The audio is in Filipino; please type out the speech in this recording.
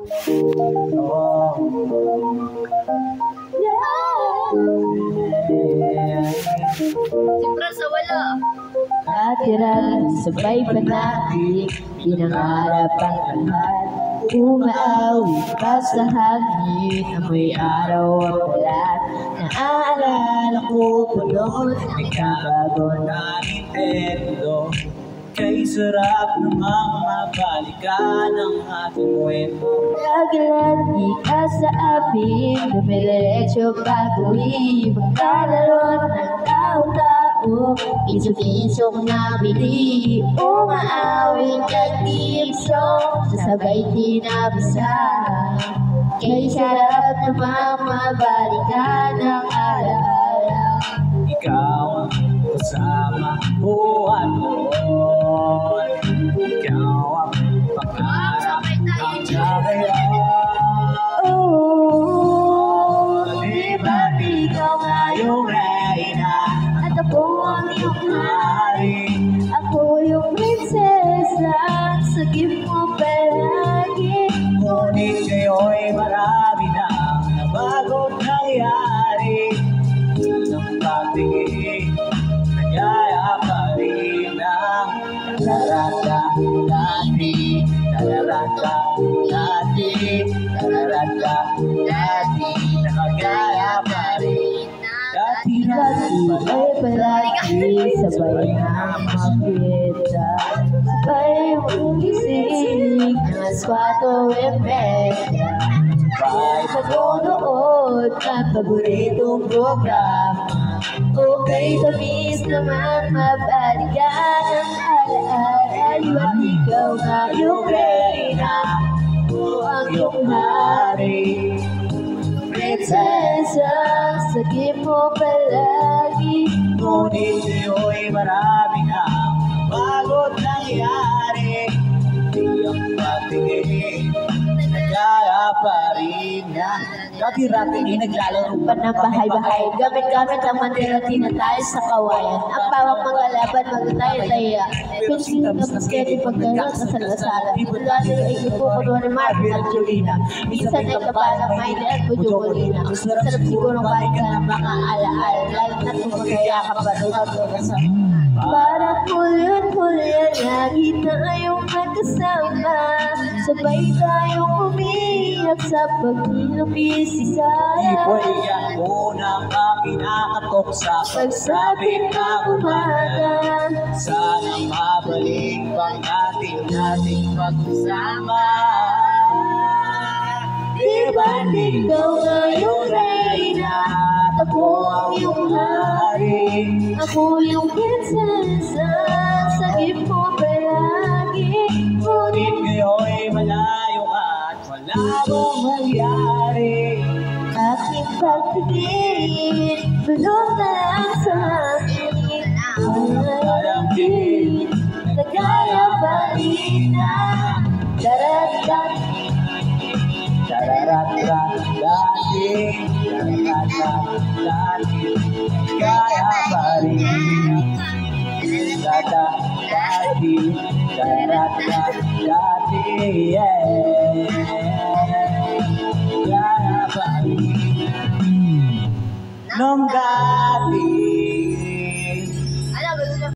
Siyempre sa wala. Katiran, sabay panakit, pinangarap ang lahat. Umaawi pa sa hangin, amoy araw ang balat. Naaalala ko pa noon, nagkabago na Nintendo. Kay sarap ng mga balikan ng ating kwento. Lagi ka sa amin, dumiretso bagoy. Magkalaro ng tao-tao, pisok-pisok na bili. Umaawing ka-team song, sasabay tinabasa. Kay sarap ng mga balikan ng alaala. Ikaw ang kasama buwan noon. Ikaw ang pangarap ng kagayan. Oh, Di ba't ikaw nga yung reyna at ako ang iyong hari. Ako yung prinsesa, sagip mo palagi. Ngunit ngayon marami nang nabago't nangyari. Ng pagtingin, nagyaya pa rin ang nalarata dati. Nalarata dati, nalarata dati. Nakagaya pa rin Dati ay palagi, sabay na makita. Sabay mong gising, ng aswato embeda. Sabay pag-unood ng paboritong programa. Okay, tamis naman mabalikan ang alaala. Iwa't ikaw nga yung reyna, o ang iyong hari. Prinsesa, sagip mo palagi. ngunit ngayon marami nang bago't nangyari. Di ang patingin, nagyaya pa rin na. Dati-dati ay naglalaro Pa ng bahay-bahay, gamit-gamit ang mandira-tina tayo sa kawayan. Ang bawang mga laban, magtaya-taya. Pinsing na pasketi pagkaroon sa salasala. Lalo ay ipukod mo ni Marvin at Julina. Minsan ay kabalang Mayle at Bujumulina. Sarap sigurong balikan ng mga alaala. Lalo na kung magkaya ka pa doon sa para kulyan-kulyan, lagi tayong magkasama. Sabay tayong umiyak sa pag-ilupis si Sarah. Iyan mo na pinakatok sa pagsabit ng umaga. Sana mabalik pang nating pagsama. Di ba ikaw na yung reyna, at ako ang iyong hari. Ako yung prinsesa, sagip mo palagi. Ngunit ngayon'y malayo at wala mong mangyari. Aking pagtingin, bulong na lang sa akin. Alam din, nagaya pa rin na. Dararat, Dararat dati, kaya pa rin. Dati, dararat dati, kaya pa rin. Nung dati